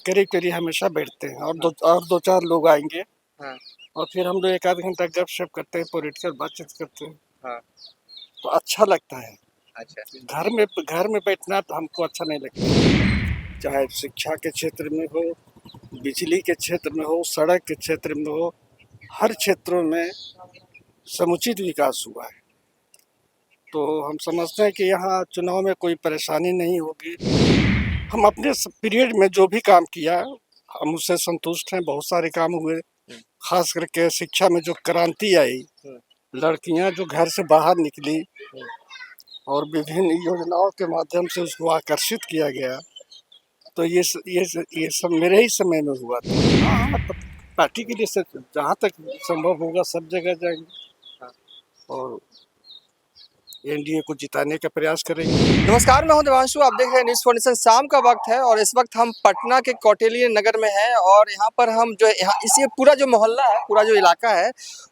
करीब हमेशा बैठते हैं और दो चार लोग आएंगे। हाँ। और फिर हम लोग एक आध घंटा गपशप करते हैं, पॉलिटिकल बातचीत करते हैं। हाँ। तो अच्छा लगता है। अच्छा। घर में बैठना तो हमको अच्छा नहीं लगता, चाहे शिक्षा के क्षेत्र में हो, बिजली के क्षेत्र में हो, सड़क के क्षेत्र में हो, हर क्षेत्रों में समुचित विकास हुआ है। तो हम समझते हैं कि यहाँ चुनाव में कोई परेशानी नहीं होगी। हम अपने पीरियड में जो भी काम किया हम उससे संतुष्ट हैं। बहुत सारे काम हुए, खास करके शिक्षा में जो क्रांति आई, लड़कियां जो घर से बाहर निकली और विभिन्न योजनाओं के माध्यम से उसको आकर्षित किया गया, तो ये सब मेरे ही समय में हुआ था। हाँ, पार्टी के लिए जहाँ तक संभव होगा सब जगह जाएंगे और एनडीए को जिताने का प्रयास करेंगे। नमस्कार, मैं हूं देवांशु, आप देख रहे हैं न्यूज़ 47। शाम का वक्त है और इस वक्त हम पटना के कौटिल्य नगर में हैं और यहाँ पर हम जो यहाँ इसी पूरा जो मोहल्ला है, पूरा जो इलाका है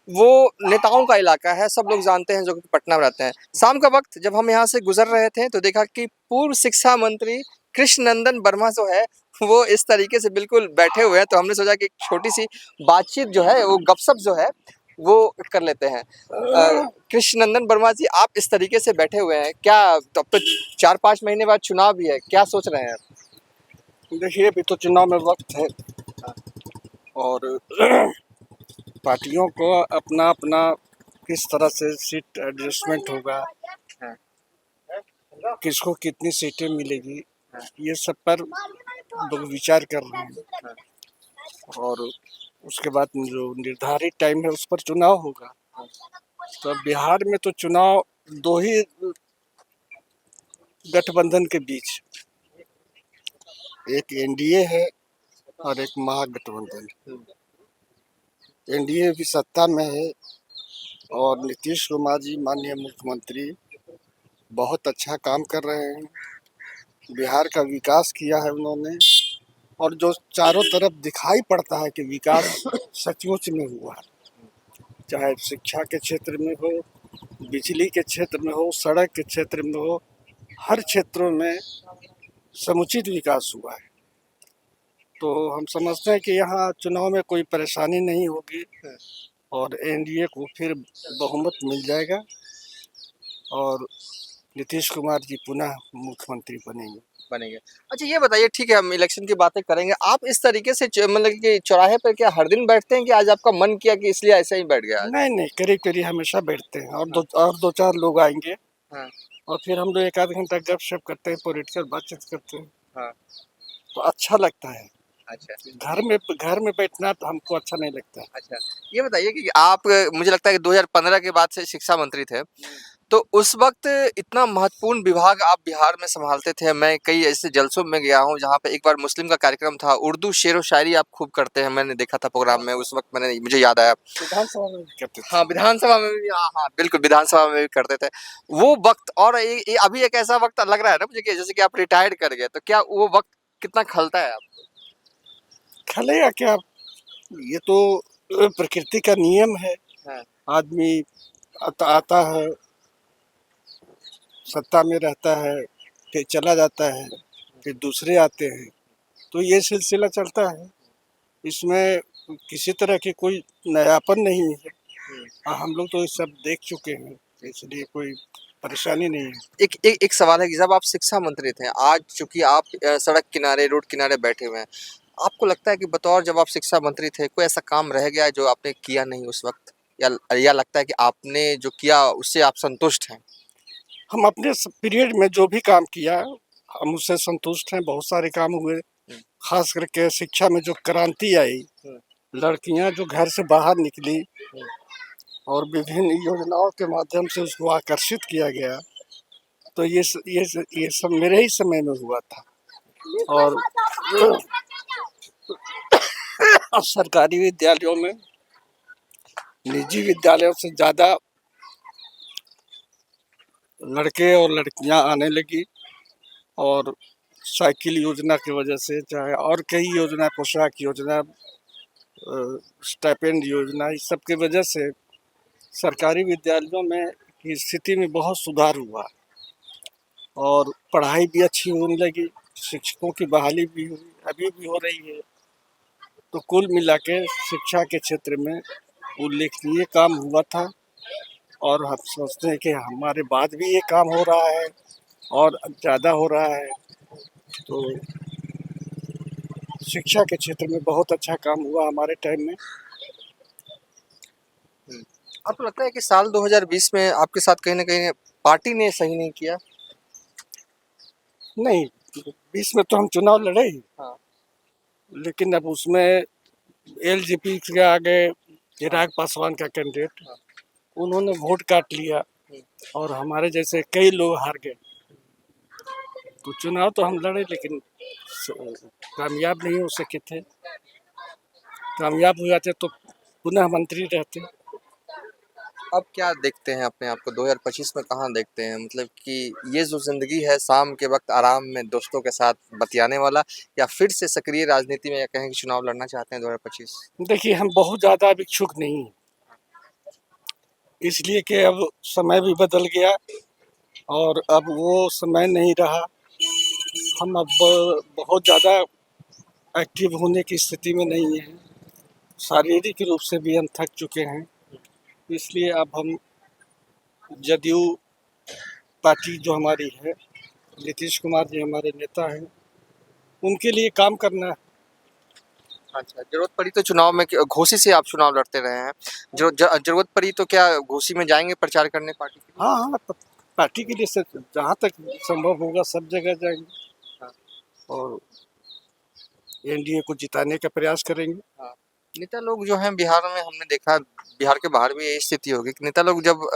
वो नेताओं का इलाका है। सब लोग जानते हैं जो कि पटना में रहते हैं। शाम का वक्त जब हम यहाँ से गुजर रहे थे तो देखा कि पूर्व शिक्षा मंत्री कृष्ण नंदन वर्मा जो है वो इस तरीके से बिल्कुल बैठे हुए हैं। तो हमने सोचा कि छोटी सी बातचीत जो है, वो गपशप जो है वो कर लेते हैं। कृष्ण नंदन वर्मा जी, आप इस तरीके से बैठे हुए हैं, क्या अब तो 4-5 महीने बाद चुनाव भी है, क्या सोच रहे हैं? देखिए, अभी तो चुनाव में वक्त है और पार्टियों को अपना अपना किस तरह से सीट एडजस्टमेंट होगा, किसको कितनी सीटें मिलेगी, ये सब पर लोग विचार कर रहे हैं। और उसके बाद जो निर्धारित टाइम है उस पर चुनाव होगा। तो बिहार में तो चुनाव दो ही गठबंधन के बीच, एक एनडीए है और एक महागठबंधन। एनडीए भी सत्ता में है और नीतीश कुमार जी माननीय मुख्यमंत्री बहुत अच्छा काम कर रहे हैं। बिहार का विकास किया है उन्होंने और जो चारों तरफ दिखाई पड़ता है कि विकास सचमुच में हुआ है, चाहे शिक्षा के क्षेत्र में हो, बिजली के क्षेत्र में हो, सड़क के क्षेत्र में हो, हर क्षेत्रों में समुचित विकास हुआ है। तो हम समझते हैं कि यहाँ चुनाव में कोई परेशानी नहीं होगी और एनडीए को फिर बहुमत मिल जाएगा और नीतीश कुमार जी पुनः मुख्यमंत्री बनेंगे। अच्छा, ये बताइए, ठीक है हम इलेक्शन की बातें करेंगे, आप इस तरीके से मतलब कि चौराहे पर क्या हर दिन बैठते हैं कि आज आपका मन किया कि इसलिए ऐसे ही बैठ गया? नहीं, करीब हमेशा बैठते हैं और दो चार लोग आएंगे। हाँ। और फिर हम लोग एक आध घंटा गपशप करते हैं, पॉलिटिकल बातचीत करते हैं। हाँ। तो अच्छा लगता है। अच्छा। घर में बैठना तो हमको अच्छा नहीं लगता। अच्छा, ये बताइए कि आप, मुझे लगता है कि 2015 के बाद से शिक्षा मंत्री थे, तो उस वक्त इतना महत्वपूर्ण विभाग आप बिहार में संभालते थे। मैं कई ऐसे जलसों में गया हूँ जहाँ पे एक बार मुस्लिम का कार्यक्रम था, उर्दू शेर व शायरी आप खूब करते हैं, मैंने देखा था प्रोग्राम में। उस वक्त मुझे याद आया विधानसभा में भी करते थे। हाँ, विधानसभा में भी, हाँ हाँ बिल्कुल, विधानसभा में भी करते थे वो वक्त। और ये अभी एक ऐसा वक्त लग रहा है ना मुझे कि जैसे कि आप रिटायर्ड कर गए, तो क्या वो वक्त कितना खलता है आपको? खलेगा क्या, ये तो प्रकृति का नियम है। हाँ। आदमी आता है, सत्ता में रहता है, फिर चला जाता है, फिर दूसरे आते हैं, तो ये सिलसिला चलता है। इसमें किसी तरह की कोई नयापन नहीं है। हम लोग तो ये सब देख चुके हैं, इसलिए कोई परेशानी नहीं है। एक सवाल है कि जब आप शिक्षा मंत्री थे, आज चूंकि आप सड़क किनारे, रोड किनारे बैठे हुए हैं, आपको लगता है कि बतौर जब आप शिक्षा मंत्री थे कोई ऐसा काम रह गया है जो आपने किया नहीं उस वक्त, या लगता है कि आपने जो किया उससे आप संतुष्ट हैं? हम अपने पीरियड में जो भी काम किया हम उससे संतुष्ट हैं। बहुत सारे काम हुए, खास करके शिक्षा में जो क्रांति आई, लड़कियां जो घर से बाहर निकली और विभिन्न योजनाओं के माध्यम से उसको आकर्षित किया गया, तो ये सब मेरे ही समय में हुआ था। और सरकारी विद्यालयों में निजी विद्यालयों से ज़्यादा लड़के और लड़कियां आने लगी और साइकिल योजना की वजह से, चाहे और कई योजना, पोशाक योजना, स्टाइपेंड योजना, इस सब की वजह से सरकारी विद्यालयों में की स्थिति में बहुत सुधार हुआ और पढ़ाई भी अच्छी होने लगी। शिक्षकों की बहाली भी हुई, अभी भी हो रही है। तो कुल मिला के शिक्षा के क्षेत्र में उल्लेखनीय काम हुआ था और हम सोचते हैं कि हमारे बाद भी ये काम हो रहा है और ज़्यादा हो रहा है। तो शिक्षा के क्षेत्र में बहुत अच्छा काम हुआ हमारे टाइम में। आपको लगता है कि साल 2020 में आपके साथ कहीं ना कहीं पार्टी ने सही नहीं किया? नहीं, 20 में तो हम चुनाव लड़े ही, हाँ। लेकिन अब उसमें एलजेपी के आगे चिराग पासवान का कैंडिडेट, उन्होंने वोट काट लिया और हमारे जैसे कई लोग हार गए। तो चुनाव तो हम लड़े लेकिन कामयाब नहीं हो सके थे। कामयाब हो जाते तो पुनः मंत्री रहते। अब क्या देखते हैं अपने आप को 2025 में, कहाँ देखते हैं? मतलब कि ये जो जिंदगी है शाम के वक्त आराम में दोस्तों के साथ बतियाने वाला, या फिर से सक्रिय राजनीति में, या कहें कि चुनाव लड़ना चाहते हैं 2025? देखिए, हम बहुत ज़्यादा अब इच्छुक नहीं हैं, इसलिए कि अब समय भी बदल गया और अब वो समय नहीं रहा। हम अब बहुत ज़्यादा एक्टिव होने की स्थिति में नहीं हैं, शारीरिक रूप से भी हम थक चुके हैं। इसलिए अब हम जदयू पार्टी जो हमारी है, नीतीश कुमार जी हमारे नेता हैं, उनके लिए काम करना है। अच्छा, जरूरत पड़ी तो चुनाव में घोसी से आप चुनाव लड़ते रहे हैं, जो जरूरत पड़ी तो क्या घोसी में जाएंगे प्रचार करने पार्टी के लिए? हाँ हाँ, पार्टी के लिए जहाँ तक संभव होगा सब जगह जाएंगे हाँ। और एनडीए को जिताने का प्रयास करेंगे। हाँ। नेता लोग जो हैं बिहार में, हमने देखा बिहार के बाहर भी यही स्थिति होगी कि नेता लोग जब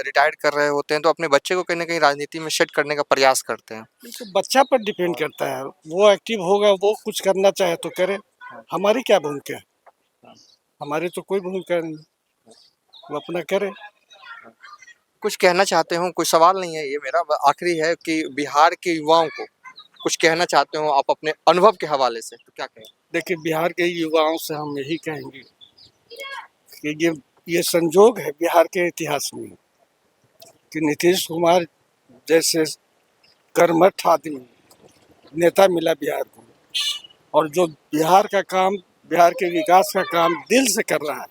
रिटायर्ड कर रहे होते हैं तो अपने बच्चे को कहीं ना कहीं राजनीति में सेट करने का प्रयास करते हैं। तो बच्चा पर डिपेंड करता है, वो एक्टिव होगा, वो कुछ करना चाहे तो करे। हमारी क्या भूमिका है? हमारी तो कोई भूमिका नहीं, वो अपना करे। कुछ कहना चाहते हो? कोई सवाल नहीं है ये मेरा, आखिरी है कि बिहार के युवाओं को कुछ कहना चाहते हो आप अपने अनुभव के हवाले से, तो क्या कहें? देखिए, बिहार के युवाओं से हम यही कहेंगे कि ये संजोग है बिहार के इतिहास में कि नीतीश कुमार जैसे कर्मठ आदमी नेता मिला बिहार को, और जो बिहार का काम, बिहार के विकास का काम दिल से कर रहा है।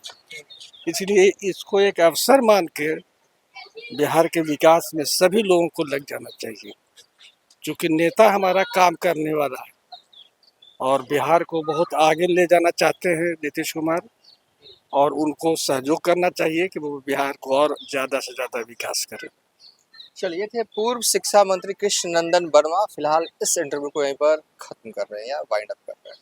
इसलिए इसको एक अवसर मान के बिहार के विकास में सभी लोगों को लग जाना चाहिए, क्योंकि नेता हमारा काम करने वाला है और बिहार को बहुत आगे ले जाना चाहते हैं नीतीश कुमार, और उनको सहयोग करना चाहिए कि वो बिहार को और ज़्यादा से ज़्यादा विकास करें। चलिए, थे पूर्व शिक्षा मंत्री कृष्ण नंदन वर्मा। फिलहाल इस इंटरव्यू को यहीं पर खत्म कर रहे हैं या वाइंड अप कर रहे हैं।